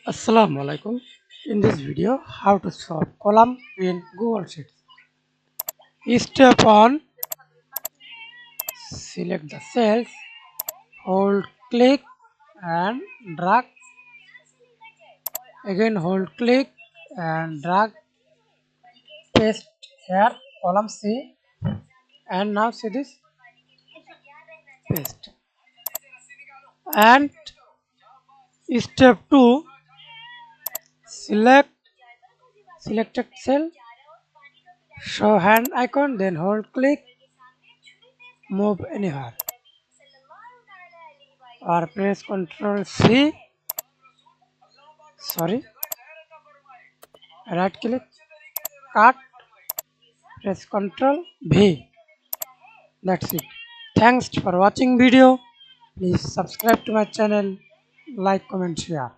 Assalamu Walaikum. In this video, how to solve column in Google Sheets. Step 1. Select the cells, hold click and drag. Again hold click and drag. Paste here column C, and now see this, paste. And step 2. Select selected cell, show hand icon, then hold click, move anywhere, or press Ctrl C, right click, cut, press Ctrl V. That's it. Thanks for watching video. Please subscribe to my channel, like, comment, share.